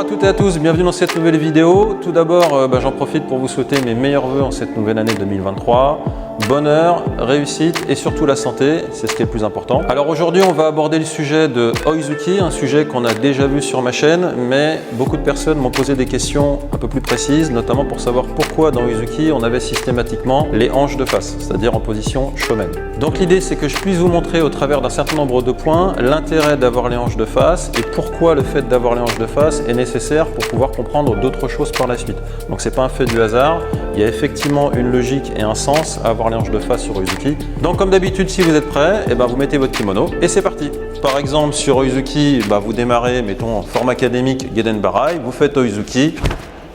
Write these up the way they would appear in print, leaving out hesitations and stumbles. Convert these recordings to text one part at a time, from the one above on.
toutes et à tous, bienvenue dans cette nouvelle vidéo. Tout d'abord, j'en profite pour vous souhaiter mes meilleurs vœux en cette nouvelle année 2023. Bonheur, réussite et surtout la santé, c'est ce qui est le plus important. Alors aujourd'hui, on va aborder le sujet de Oizuki, un sujet qu'on a déjà vu sur ma chaîne, mais beaucoup de personnes m'ont posé des questions un peu plus précises, notamment pour savoir pourquoi dans Oizuki, on avait systématiquement les hanches de face, c'est-à-dire en position shomen. Donc l'idée, c'est que je puisse vous montrer au travers d'un certain nombre de points l'intérêt d'avoir les hanches de face et pourquoi le fait d'avoir les hanches de face est nécessaire pour pouvoir comprendre d'autres choses par la suite. Donc c'est pas un fait du hasard, il y a effectivement une logique et un sens à avoir les hanches de face sur Oizuki. Donc comme d'habitude, si vous êtes prêts, vous mettez votre kimono et c'est parti. Par exemple sur Oizuki, vous démarrez, mettons en forme académique Geden Barai, vous faites Oizuki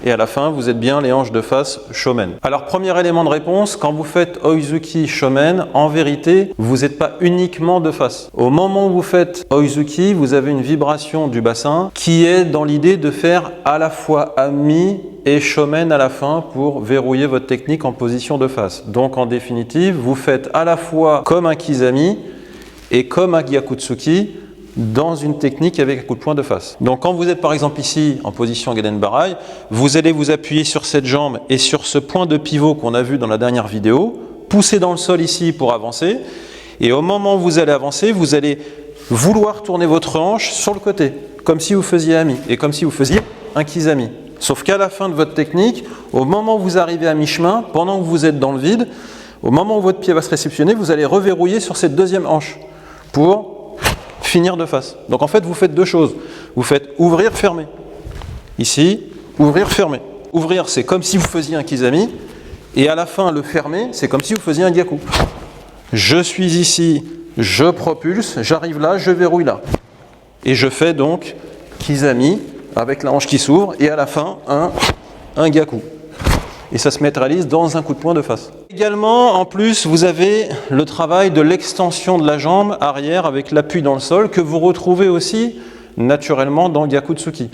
et à la fin vous êtes bien les hanches de face shomen. Alors premier élément de réponse, quand vous faites Oizuki shomen, en vérité vous n'êtes pas uniquement de face. Au moment où vous faites Oizuki, vous avez une vibration du bassin qui est dans l'idée de faire à la fois ami et shomen à la fin pour verrouiller votre technique en position de face. Donc en définitive, vous faites à la fois comme un kizami et comme un gyakutsuki dans une technique avec un coup de poing de face. Donc quand vous êtes par exemple ici en position Geden Barai, vous allez vous appuyer sur cette jambe et sur ce point de pivot qu'on a vu dans la dernière vidéo, pousser dans le sol ici pour avancer, et au moment où vous allez avancer, vous allez vouloir tourner votre hanche sur le côté, comme si vous faisiez ami, et comme si vous faisiez un kizami. Sauf qu'à la fin de votre technique, au moment où vous arrivez à mi-chemin, pendant que vous êtes dans le vide, au moment où votre pied va se réceptionner, vous allez reverrouiller sur cette deuxième hanche pour finir de face. Donc en fait, vous faites deux choses. Vous faites ouvrir, fermer. Ici, ouvrir, fermer. Ouvrir, c'est comme si vous faisiez un kizami, et à la fin, le fermer, c'est comme si vous faisiez un gyaku. Je suis ici, je propulse, j'arrive là, je verrouille là. Et je fais donc kizami, avec la hanche qui s'ouvre, et à la fin, un gyaku. Et ça se matérialise dans un coup de poing de face. Également, en plus, vous avez le travail de l'extension de la jambe arrière avec l'appui dans le sol que vous retrouvez aussi naturellement dans le Gyakutsuki.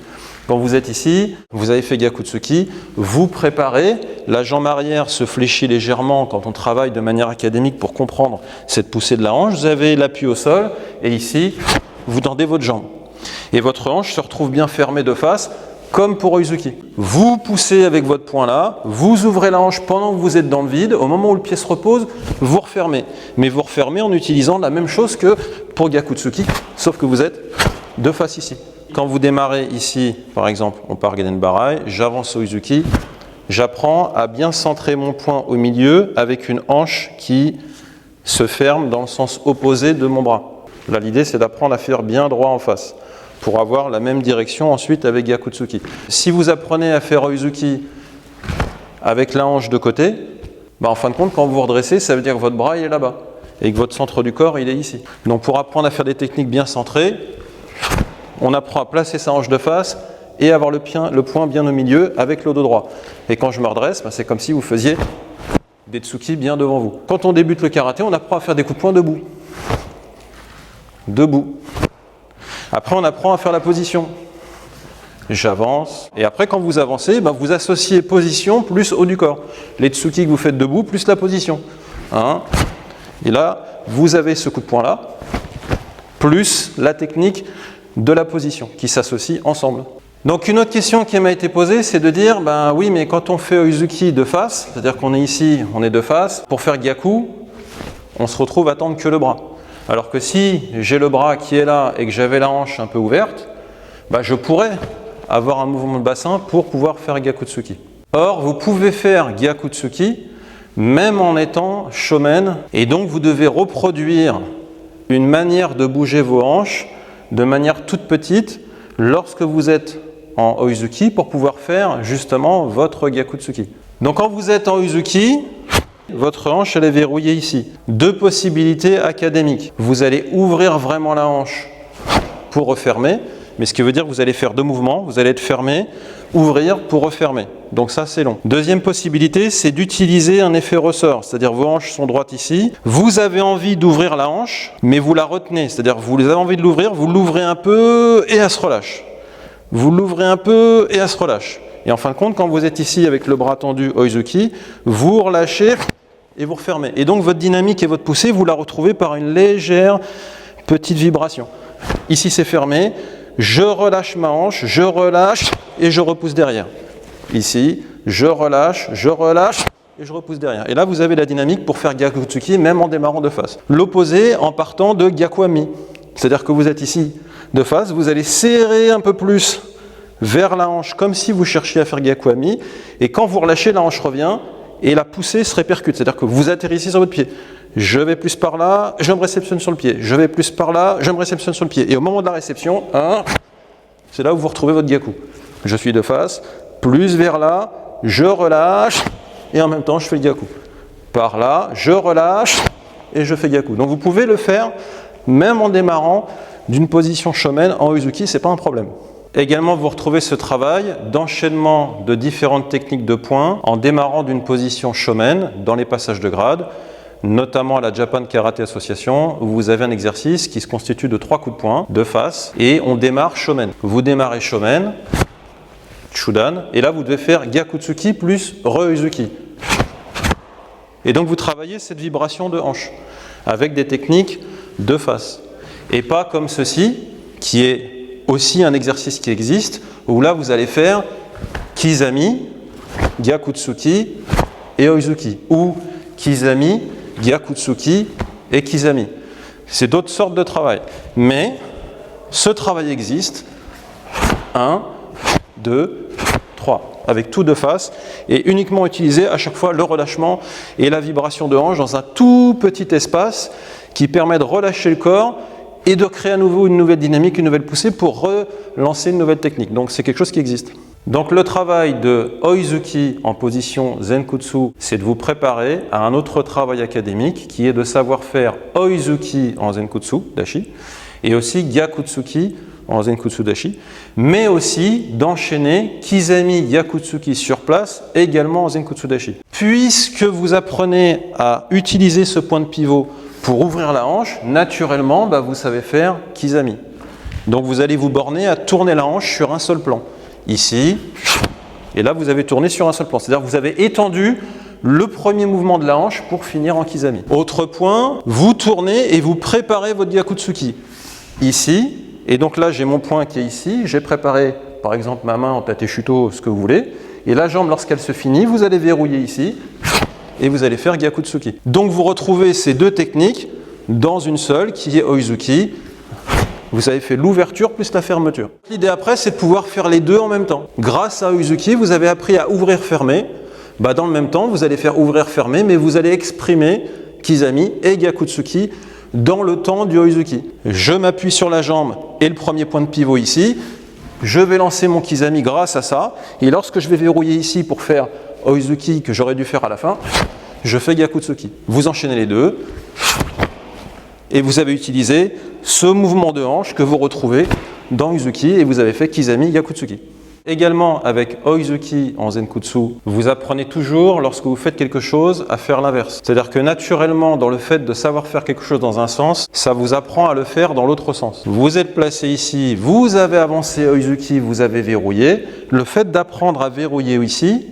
Quand vous êtes ici, vous avez fait Gyakutsuki, vous préparez, la jambe arrière se fléchit légèrement quand on travaille de manière académique pour comprendre cette poussée de la hanche. Vous avez l'appui au sol et ici, vous tendez votre jambe. Et votre hanche se retrouve bien fermée de face, comme pour Oizuki. Vous poussez avec votre poing là, vous ouvrez la hanche pendant que vous êtes dans le vide, au moment où le pied se repose, vous refermez. Mais vous refermez en utilisant la même chose que pour Gyakutsuki, sauf que vous êtes de face ici. Quand vous démarrez ici, par exemple, on part Geden Barai, j'avance Oizuki, j'apprends à bien centrer mon poing au milieu avec une hanche qui se ferme dans le sens opposé de mon bras. Là, l'idée, c'est d'apprendre à faire bien droit en face, pour avoir la même direction ensuite avec Gyakutsuki. Si vous apprenez à faire Oizuki avec la hanche de côté, en fin de compte, quand vous vous redressez, ça veut dire que votre bras il est là-bas et que votre centre du corps il est ici. Donc pour apprendre à faire des techniques bien centrées, on apprend à placer sa hanche de face et avoir le poing bien au milieu avec le dos droit. Et quand je me redresse, c'est comme si vous faisiez des tsuki bien devant vous. Quand on débute le karaté, on apprend à faire des coups de poing debout. Debout. Après, on apprend à faire la position. J'avance. Et après, quand vous avancez, vous associez position plus haut du corps. Les tsuki que vous faites debout, plus la position. Et là, vous avez ce coup de poing-là, plus la technique de la position, qui s'associe ensemble. Donc, une autre question qui m'a été posée, c'est de dire, oui, mais quand on fait Oizuki de face, c'est-à-dire qu'on est ici, on est de face, pour faire Gyaku, on se retrouve à tendre que le bras. Alors que si j'ai le bras qui est là et que j'avais la hanche un peu ouverte, je pourrais avoir un mouvement de bassin pour pouvoir faire Gyakutsuki. Or, vous pouvez faire Gyakutsuki même en étant shomen, et donc vous devez reproduire une manière de bouger vos hanches de manière toute petite lorsque vous êtes en Oizuki pour pouvoir faire justement votre Gyakutsuki. Donc quand vous êtes en Oizuki, votre hanche, elle est verrouillée ici. Deux possibilités académiques. Vous allez ouvrir vraiment la hanche pour refermer, mais ce qui veut dire que vous allez faire deux mouvements. Vous allez être fermé, ouvrir pour refermer. Donc ça, c'est long. Deuxième possibilité, c'est d'utiliser un effet ressort. C'est-à-dire vos hanches sont droites ici. Vous avez envie d'ouvrir la hanche, mais vous la retenez. C'est-à-dire vous avez envie de l'ouvrir, vous l'ouvrez un peu et elle se relâche. Vous l'ouvrez un peu et elle se relâche. Et en fin de compte, quand vous êtes ici avec le bras tendu Oizuki, vous relâchez et vous refermez. Et donc votre dynamique et votre poussée, vous la retrouvez par une légère petite vibration. Ici c'est fermé, je relâche ma hanche, je relâche et je repousse derrière. Ici, je relâche et je repousse derrière. Et là, vous avez la dynamique pour faire Gyakutsuki même en démarrant de face. L'opposé en partant de Gyakuami. C'est-à-dire que vous êtes ici de face, vous allez serrer un peu plus vers la hanche comme si vous cherchiez à faire Gyakuami. Et quand vous relâchez, la hanche revient et la poussée se répercute. C'est-à-dire que vous atterrissez sur votre pied. Je vais plus par là, je me réceptionne sur le pied. Je vais plus par là, je me réceptionne sur le pied. Et au moment de la réception, c'est là où vous retrouvez votre Gyaku. Je suis de face, plus vers là, je relâche et en même temps je fais le Gyaku. Par là, je relâche et je fais Gyaku. Donc vous pouvez le faire même en démarrant d'une position Shomen en Uzuki, c'est pas un problème. Également, vous retrouvez ce travail d'enchaînement de différentes techniques de points en démarrant d'une position Shomen dans les passages de grade, notamment à la Japan Karate Association, où vous avez un exercice qui se constitue de 3 coups de poing de face et on démarre Shomen. Vous démarrez Shomen, Chudan, et là vous devez faire Gyakutsuki plus Re-Uzuki. Et donc vous travaillez cette vibration de hanche avec des techniques de face. Et pas comme ceci, qui est aussi un exercice qui existe, où là vous allez faire Kizami, Gyakutsuki et Oizuki, ou Kizami, Gyakutsuki et Kizami. C'est d'autres sortes de travail. Mais ce travail existe. 1, 2, 3, avec tout de face, et uniquement utiliser à chaque fois le relâchement et la vibration de hanche dans un tout petit espace qui permet de relâcher le corps et de créer à nouveau une nouvelle dynamique, une nouvelle poussée pour relancer une nouvelle technique. Donc c'est quelque chose qui existe. Donc le travail de Oizuki en position Zenkutsu, c'est de vous préparer à un autre travail académique qui est de savoir faire Oizuki en Zenkutsu Dashi et aussi Gyakutsuki en Zenkutsu Dashi, mais aussi d'enchaîner Kizami Gyakutsuki sur place également en Zenkutsu Dashi. Puisque vous apprenez à utiliser ce point de pivot pour ouvrir la hanche, naturellement, vous savez faire Kizami. Donc vous allez vous borner à tourner la hanche sur un seul plan. Ici, et là vous avez tourné sur un seul plan. C'est-à-dire que vous avez étendu le premier mouvement de la hanche pour finir en Kizami. Autre point, vous tournez et vous préparez votre Gyakutsuki. Ici, et donc là j'ai mon point qui est ici, j'ai préparé par exemple ma main en tate shuto, ce que vous voulez, et la jambe lorsqu'elle se finit, vous allez verrouiller ici, et vous allez faire Gyakutsuki. Donc vous retrouvez ces deux techniques dans une seule qui est Oizuki. Vous avez fait l'ouverture plus la fermeture. L'idée après, c'est de pouvoir faire les deux en même temps. Grâce à Oizuki, vous avez appris à ouvrir-fermer. Dans le même temps, vous allez faire ouvrir-fermer, mais vous allez exprimer Kizami et Gyakutsuki dans le temps du Oizuki. Je m'appuie sur la jambe et le premier point de pivot ici. Je vais lancer mon Kizami grâce à ça. Et lorsque je vais verrouiller ici pour faire Oizuki que j'aurais dû faire à la fin, je fais Gyakutsuki. Vous enchaînez les deux. Et vous avez utilisé ce mouvement de hanche que vous retrouvez dans Uzuki et vous avez fait Kizami Gyakutsuki. Également avec Oizuki en Zenkutsu, vous apprenez toujours lorsque vous faites quelque chose à faire l'inverse. C'est-à-dire que naturellement, dans le fait de savoir faire quelque chose dans un sens, ça vous apprend à le faire dans l'autre sens. Vous êtes placé ici, vous avez avancé Oizuki, vous avez verrouillé. Le fait d'apprendre à verrouiller ici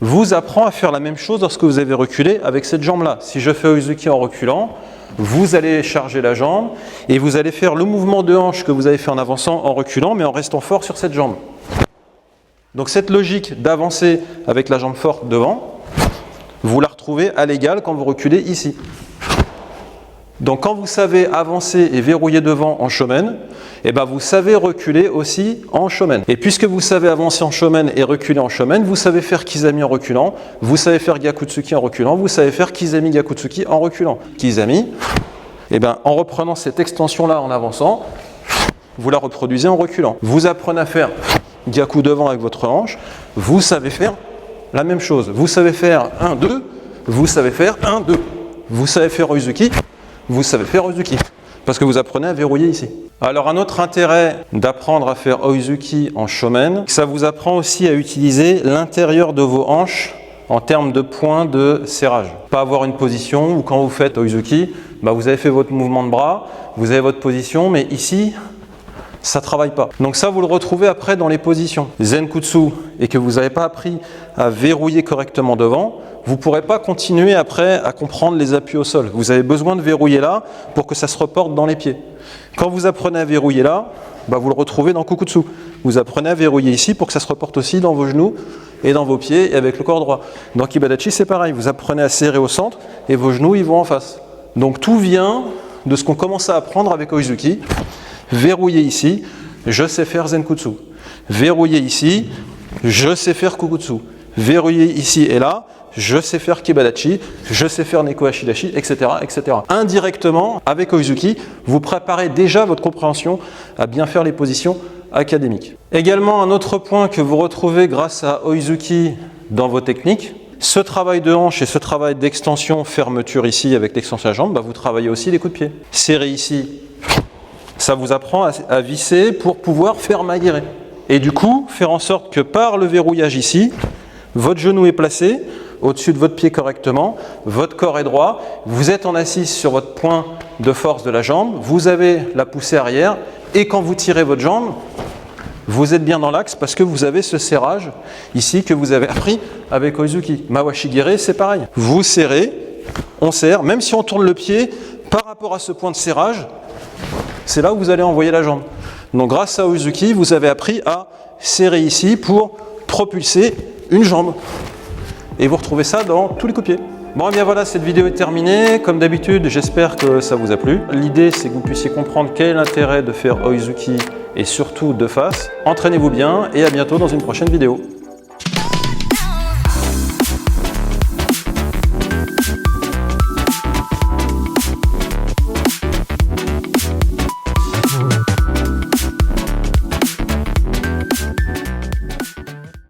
vous apprend à faire la même chose lorsque vous avez reculé avec cette jambe-là. Si je fais Oizuki en reculant, vous allez charger la jambe et vous allez faire le mouvement de hanche que vous avez fait en avançant, en reculant, mais en restant fort sur cette jambe. Donc cette logique d'avancer avec la jambe forte devant, vous la retrouvez à l'égal quand vous reculez ici. Donc quand vous savez avancer et verrouiller devant en shomen, vous savez reculer aussi en shomen. Et puisque vous savez avancer en shomen et reculer en shomen, vous savez faire Kizami en reculant, vous savez faire Gyakutsuki en reculant, vous savez faire Kizami Gyakutsuki en reculant. Kizami, en reprenant cette extension-là en avançant, vous la reproduisez en reculant. Vous apprenez à faire Gyaku devant avec votre hanche, vous savez faire la même chose. Vous savez faire 1, 2, vous savez faire 1, 2. Vous savez faire Oizuki, vous savez faire Oizuki. Parce que vous apprenez à verrouiller ici. Alors un autre intérêt d'apprendre à faire Oizuki en shomen, ça vous apprend aussi à utiliser l'intérieur de vos hanches en termes de points de serrage. Pas avoir une position où quand vous faites Oizuki, vous avez fait votre mouvement de bras, vous avez votre position, mais ici, ça ne travaille pas. Donc ça, vous le retrouvez après dans les positions Zenkutsu et que vous n'avez pas appris à verrouiller correctement devant, vous ne pourrez pas continuer après à comprendre les appuis au sol. Vous avez besoin de verrouiller là pour que ça se reporte dans les pieds. Quand vous apprenez à verrouiller là, vous le retrouvez dans Kukutsu. Vous apprenez à verrouiller ici pour que ça se reporte aussi dans vos genoux et dans vos pieds et avec le corps droit. Dans Kibadachi, c'est pareil. Vous apprenez à serrer au centre et vos genoux, ils vont en face. Donc tout vient de ce qu'on commence à apprendre avec Oizuki. Verrouiller ici, je sais faire Zenkutsu. Verrouiller ici, je sais faire Kukutsu. Verrouiller ici et là, je sais faire Kibadachi, je sais faire Neko Ashidashi, etc., etc. Indirectement, avec Oizuki, vous préparez déjà votre compréhension à bien faire les positions académiques. Également, un autre point que vous retrouvez grâce à Oizuki dans vos techniques, ce travail de hanche et ce travail d'extension, fermeture ici avec l'extension de la jambe, vous travaillez aussi les coups de pied. Serrer ici, ça vous apprend à visser pour pouvoir faire maguire. Et du coup, faire en sorte que par le verrouillage ici, votre genou est placé au-dessus de votre pied correctement, votre corps est droit, vous êtes en assise sur votre point de force de la jambe, vous avez la poussée arrière et quand vous tirez votre jambe, vous êtes bien dans l'axe parce que vous avez ce serrage ici que vous avez appris avec Oizuki. Mawashigere, c'est pareil. Vous serrez, on serre, même si on tourne le pied par rapport à ce point de serrage, c'est là où vous allez envoyer la jambe. Donc grâce à Oizuki, vous avez appris à serrer ici pour propulser une jambe. Et vous retrouvez ça dans tous les coups de pied. Bon, et bien voilà, cette vidéo est terminée. Comme d'habitude, j'espère que ça vous a plu. L'idée, c'est que vous puissiez comprendre quel est l'intérêt de faire Oizuki et surtout de face. Entraînez-vous bien et à bientôt dans une prochaine vidéo.